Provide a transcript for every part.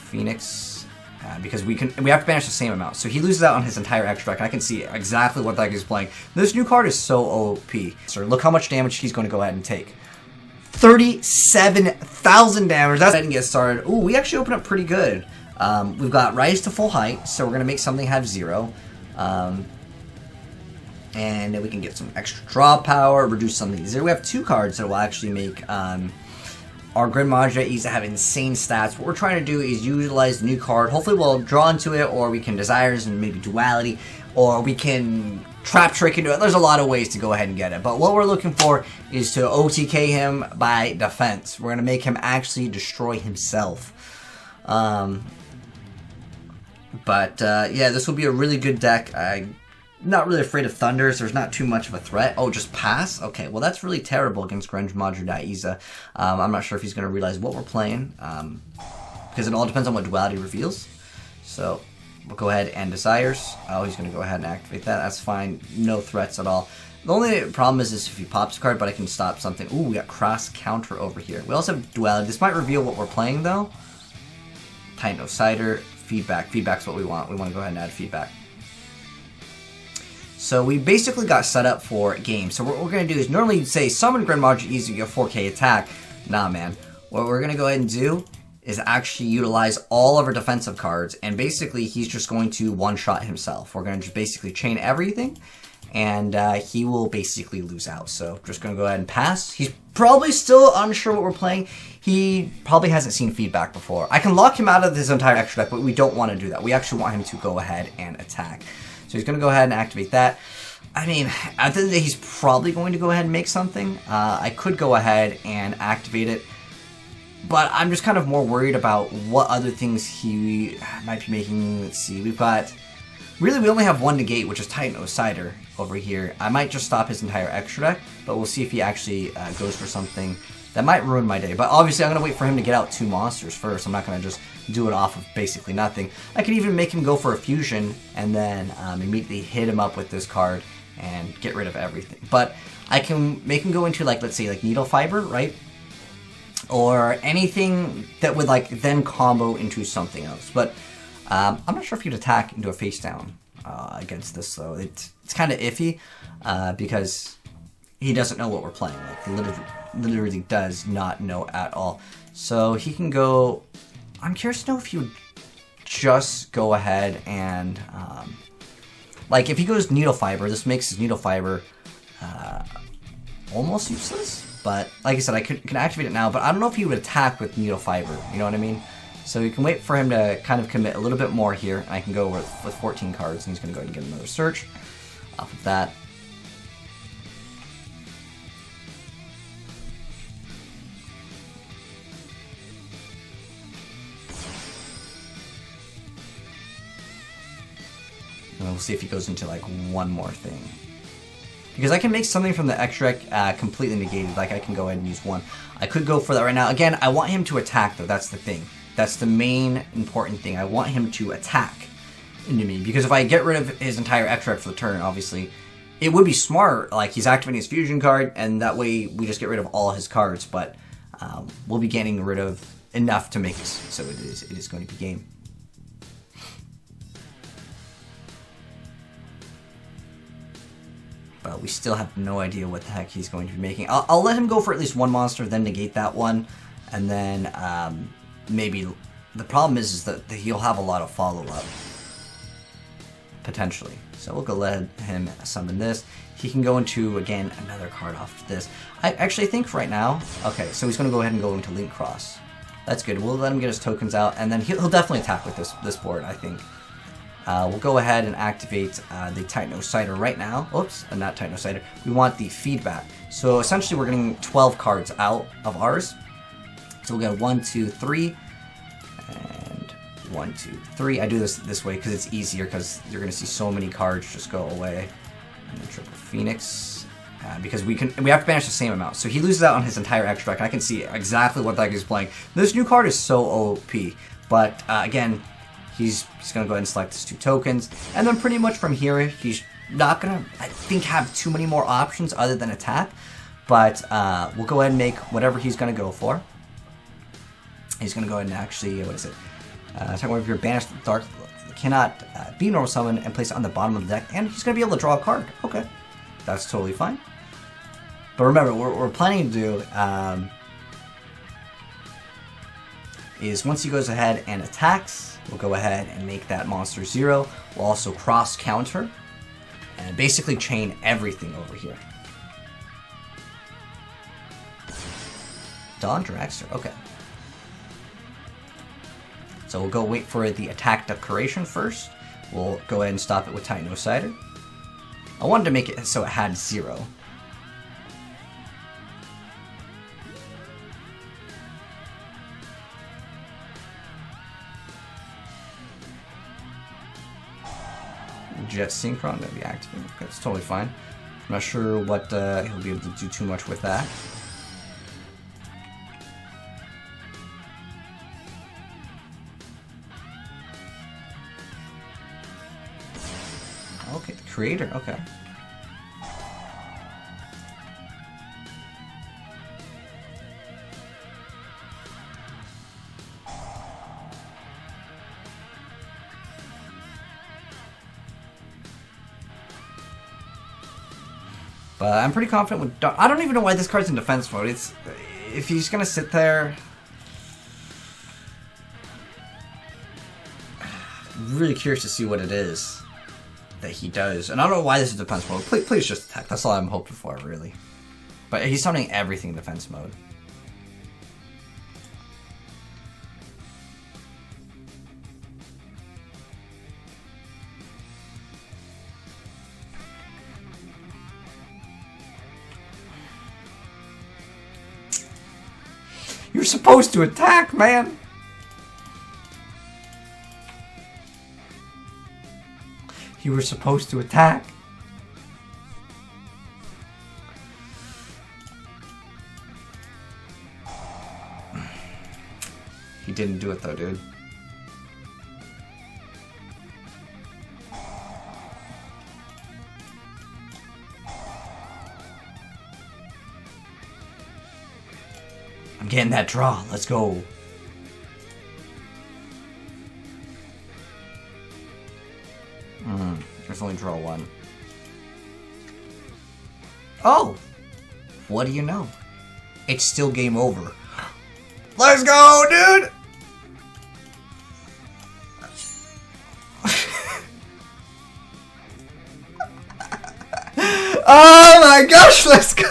Phoenix. Because we have to banish the same amount. So he loses out on his entire extract. I can see exactly what deck he's playing. This new card is so OP. So look how much damage he's going to go ahead and take. 37,000 damage. That's didn't get started. Ooh, we actually open up pretty good. We've got Rise to full height, so we're going to make something have 0. And then we can get some extra draw power, reduce something to 0. We have 2 cards that will actually make our Gren Maju have insane stats. What we're trying to do is utilize the new card. Hopefully we'll draw into it, or we can Desires and maybe Duality, or we can Trap Trick into it. There's a lot of ways to go ahead and get it. But what we're looking for is to OTK him by defense. We're going to make him actually destroy himself. Yeah, this will be a really good deck. I'm not really afraid of Thunders. There's not too much of a threat. Oh, just pass? Okay, well that's really terrible against Gren Maju. I'm not sure if he's going to realize what we're playing, because it all depends on what Duality reveals. So we'll go ahead and Desires. Oh, he's going to go ahead and activate that. That's fine. No threats at all. The only problem is if he pops a card, but I can stop something. Ooh, we got Cross Counter over here. We also have Duality. This might reveal what we're playing, though. Titan Cider. Feedback. Feedback's what we want. We want to go ahead and add feedback. So we basically got set up for a game. So what we're going to do is normally say summon Gren Maju easy, get 4k attack. Nah, man. What we're going to go ahead and do is actually utilize all of our defensive cards, and basically he's just going to one-shot himself. We're going to just basically chain everything, and he will basically lose out. So just going to go ahead and pass. He's probably still unsure what we're playing. He probably hasn't seen feedback before. I can lock him out of his entire extra deck, but we don't want to do that. We actually want him to go ahead and attack. So he's going to go ahead and activate that. I mean, at the end of the day, he's probably going to go ahead and make something. I could go ahead and activate it, but I'm just kind of more worried about what other things he might be making. Let's see, we've got... Really, we only have one negate, which is Titan Cider over here. I might just stop his entire extra deck, but we'll see if he actually goes for something that might ruin my day. But obviously, I'm going to wait for him to get out 2 monsters first. I'm not going to just do it off of basically nothing. I could even make him go for a fusion and then immediately hit him up with this card and get rid of everything. But I can make him go into, like, let's say, like Needle Fiber, right? Or anything that would, like, then combo into something else. But I'm not sure if he'd attack into a face down against this, though. It's kind of iffy because he doesn't know what we're playing. Like, literally does not know at all. So he can go... I'm curious to know if he would just go ahead and... like, if he goes Needle Fiber, this makes his Needle Fiber almost useless. But, like I said, I can activate it now, but I don't know if he would attack with Needle Fiber. You know what I mean? So you can wait for him to kind of commit a little bit more here. And I can go with 14 cards, and he's going to go ahead and get another search off of that. And we'll see if he goes into, like, one more thing. Because I can make something from the extra completely negated. Like, I can go ahead and use one. I could go for that right now. Again, I want him to attack, though. That's the thing. That's the main important thing. I want him to attack into me. Because if I get rid of his entire extract for the turn, obviously, it would be smart. Like, he's activating his fusion card, and that way we just get rid of all his cards. But we'll be getting rid of enough to make it so it is going to be game. But we still have no idea what the heck he's going to be making. I'll let him go for at least one monster, then negate that one, and then maybe... The problem is that he'll have a lot of follow-up, potentially. So we'll go let him summon this. He can go into, again, another card off this. I actually think right now... Okay, so he's going to go ahead and go into Link Cross. That's good. We'll let him get his tokens out, and then he'll definitely attack with this board, I think. We'll go ahead and activate the Titan Cider right now. Oops, not Titan Cider. We want the feedback. So essentially we're getting 12 cards out of ours. So we'll get 1, 2, 3, and 1, 2, 3. I do this way because it's easier, because you're going to see so many cards just go away. And then triple Phoenix. Because we have to banish the same amount. So he loses out on his entire extra deck. I can see exactly what deck he's playing. This new card is so OP. But again... He's going to go ahead and select his 2 tokens. And then pretty much from here, he's not going to, I think, have too many more options other than attack. But we'll go ahead and make whatever he's going to go for. He's going to go ahead and actually, what is it? Second one, if you're banished, Dark cannot be normal summon and place it on the bottom of the deck, and he's going to be able to draw a card. Okay, that's totally fine. But remember, what we're planning to do is once he goes ahead and attacks, we'll go ahead and make that monster 0. We'll also cross counter and basically chain everything over here. Dawn Dragster, okay. So we'll go wait for the attack decoration first. We'll go ahead and stop it with Titan Cider. I wanted to make it so it had 0. Jet Synchron, maybe activate. Okay, that's totally fine. I'm not sure what he'll be able to do too much with that. Okay, the creator, okay. But I'm pretty confident with... I don't even know why this card's in defense mode. It's... If he's gonna sit there... I'm really curious to see what it is that he does. And I don't know why this is defense mode. Please just attack. That's all I'm hoping for, really. But he's summoning everything in defense mode. You're supposed to attack, man! You were supposed to attack. He didn't do it though, dude. I'm getting that draw. Let's go. There's only draw 1. Oh! What do you know? It's still game over. Let's go, dude! Oh my gosh, let's go!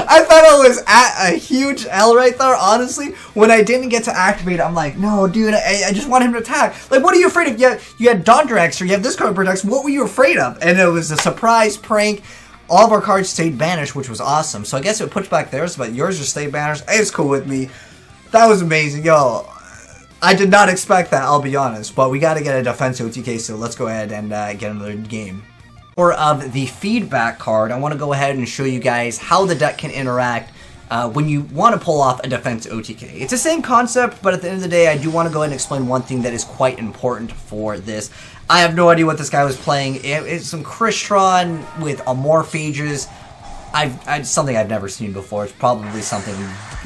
I thought I was at a huge L right there, honestly. When I didn't get to activate it, I'm like, no, dude, I just want him to attack. Like, what are you afraid of? You had Dawn Dragster, you have this card protects. What were you afraid of? And it was a surprise prank. All of our cards stayed banished, which was awesome. So I guess it puts back theirs, but yours just stayed banished. It's cool with me. That was amazing, yo. I did not expect that, I'll be honest. But we got to get a defense OTK, so let's go ahead and get another game. Or of the feedback card, I want to go ahead and show you guys how the deck can interact when you want to pull off a defense OTK. It's the same concept, but at the end of the day, I do want to go ahead and explain one thing that is quite important for this. I have no idea what this guy was playing. It's some Crystron with Amorphages. It's something I've never seen before. It's probably something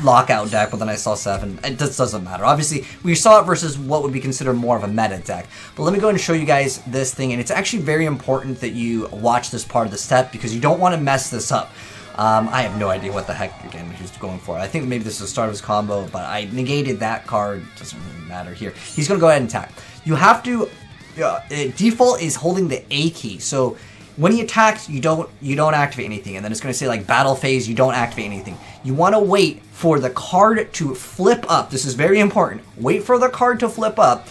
lockout deck, but then I saw 7. It just doesn't matter. Obviously, we saw it versus what would be considered more of a meta deck. But let me go ahead and show you guys this thing, and it's actually very important that you watch this part of the step because you don't want to mess this up. I have no idea what the heck, again, he's going for. I think maybe this is the start of his combo, but I negated that card. Doesn't really matter here. He's going to go ahead and attack. You have to... default is holding the A key, so... when he attacks, you don't activate anything, and then it's going to say like battle phase, you don't activate anything. You want to wait for the card to flip up. This is very important. Wait for the card to flip up,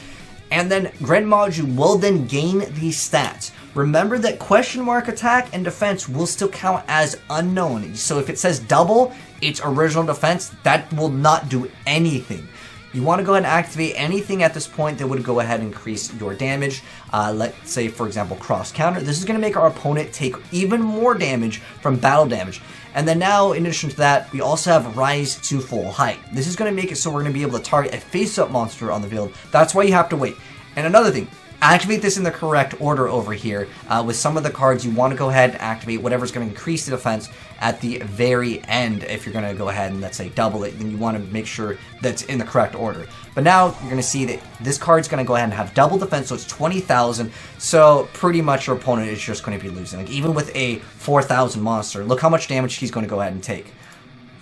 and then Gren Maju will then gain these stats. Remember that question mark attack and defense will still count as unknown. So if it says double its original defense, that will not do anything. You want to go ahead and activate anything at this point that would go ahead and increase your damage. Let's say, for example, cross counter. This is going to make our opponent take even more damage from battle damage. And then now, in addition to that, we also have Rise to Full Height. This is going to make it so we're going to be able to target a face-up monster on the field. That's why you have to wait. And another thing, activate this in the correct order over here. With some of the cards, you want to go ahead and activate whatever's going to increase the defense at the very end. If you're going to go ahead and, let's say, double it, then you want to make sure that's in the correct order. But But now you're going to see that this card's going to go ahead and have double defense, so it's 20,000. So pretty much your opponent is just going to be losing. Like even with a 4,000 monster, look how much damage he's going to go ahead and take.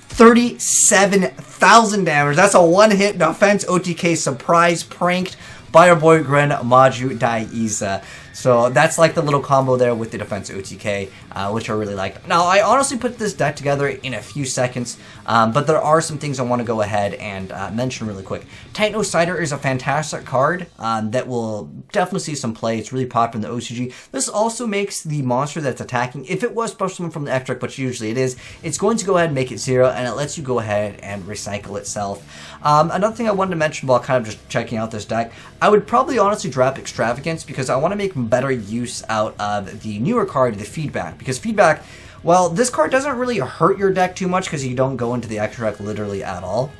37,000 damage. That's a one-hit defense OTK surprise pranked by our boy Gren Maju Daisa. So that's like the little combo there with the defense OTK, which I really like. Now, I honestly put this deck together in a few seconds, but there are some things I want to go ahead and mention really quick. Titan Cider is a fantastic card that will definitely see some play. It's really popular in the OCG. This also makes the monster that's attacking, if it was special summon from the extract, which usually it is, it's going to go ahead and make it 0, and it lets you go ahead and recycle itself. Another thing I wanted to mention while kind of just checking out this deck, I would probably honestly drop Extravagance because I want to make better use out of the newer card, the Feedback. Because Feedback, well, this card doesn't really hurt your deck too much because you don't go into the extract literally at all.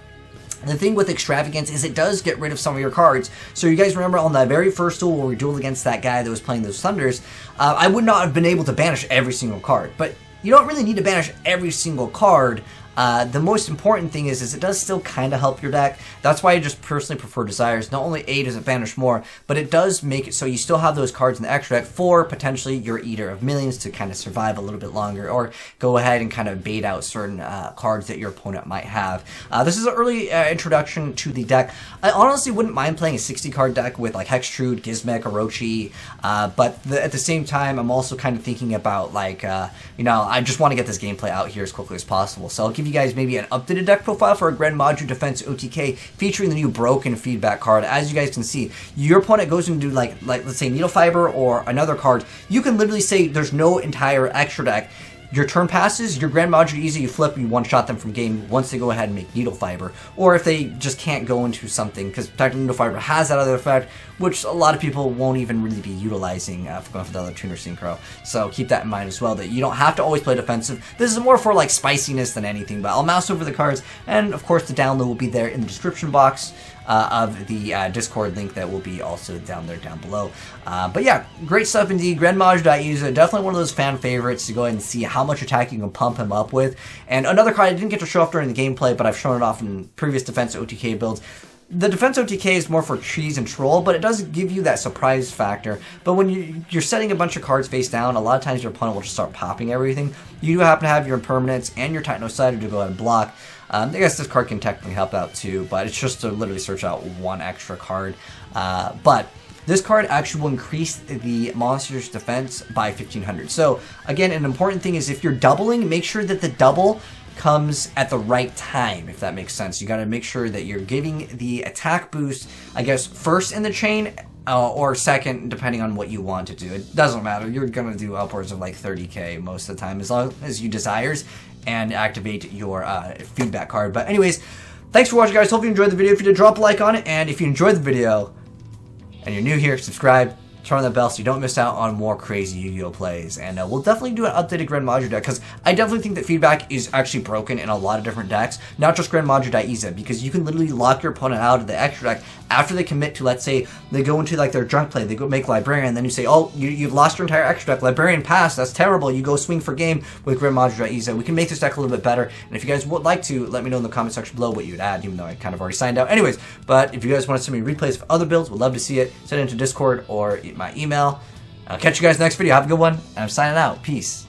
The thing with Extravagance is it does get rid of some of your cards. So you guys remember on the very first duel where we dueled against that guy that was playing those Thunders, I would not have been able to banish every single card. But you don't really need to banish every single card. The most important thing is it does still kind of help your deck. That's why I just personally prefer Desires. Not only A, does it banish more, but it does make it so you still have those cards in the extra deck for potentially your Eater of Millions to kind of survive a little bit longer, or go ahead and kind of bait out certain cards that your opponent might have. This is an early introduction to the deck. I honestly wouldn't mind playing a 60-card deck with like Hextrude, Gizmek, Orochi, but at the same time, I'm also kind of thinking about like, you know, I just want to get this gameplay out here as quickly as possible. So I'll give you guys maybe an updated deck profile for a Gren Maju Defense OTK featuring the new Broken Feedback card. As you guys can see, your opponent goes into like let's say Needle Fiber or another card. You can literally say there's no entire extra deck. Your turn passes, your Gren Maju easy, you flip, you one-shot them from game once they go ahead and make Needle Fiber. Or if they just can't go into something, because technically Needle Fiber has that other effect, which a lot of people won't even really be utilizing for going for the other Tuner Synchro. So keep that in mind as well, that you don't have to always play defensive. This is more for like spiciness than anything, but I'll mouse over the cards, and of course the download will be there in the description box of the Discord link that will be also down there down below. But yeah, great stuff indeed. Gren Maju Daisa, definitely one of those fan favorites to go ahead and see how much attack you can pump him up with. And another card I didn't get to show off during the gameplay, but I've shown it off in previous Defense OTK builds. The Defense OTK is more for Cheese and Troll, but it does give you that surprise factor. But when you're setting a bunch of cards face down, a lot of times your opponent will just start popping everything. You do happen to have your Impermanence and your Titan Cider to go ahead and block. I guess this card can technically help out too, but it's just to literally search out one extra card. But this card actually will increase the monster's defense by 1500. So again, an important thing is if you're doubling, make sure that the double comes at the right time, if that makes sense. You got to make sure that you're giving the attack boost, I guess, first in the chain, or second, depending on what you want to do. It doesn't matter. You're going to do upwards of like 30k most of the time, as long as you Desires and activate your Feedback card. But anyways, thanks for watching, guys. Hope you enjoyed the video. If you did, drop a like on it. And if you enjoyed the video and you're new here, subscribe, turn on the bell so you don't miss out on more crazy Yu-Gi-Oh plays. And we'll definitely do an updated Gren Maju deck, because I definitely think that Feedback is actually broken in a lot of different decks, not just Gren Maju Daisa, because you can literally lock your opponent out of the extra deck after they commit to, let's say, they go into like their junk play, they go make Librarian, then you say, oh, you've lost your entire extra deck, Librarian passed, that's terrible, you go swing for game with Gren Maju Daisa. We can make this deck a little bit better, and if you guys would like to, let me know in the comment section below what you'd add, even though I kind of already signed out. Anyways, but if you guys want to send me replays of other builds, we'd love to see it. Send it into Discord or my email. I'll catch you guys next video. Have a good one, and I'm signing out. Peace.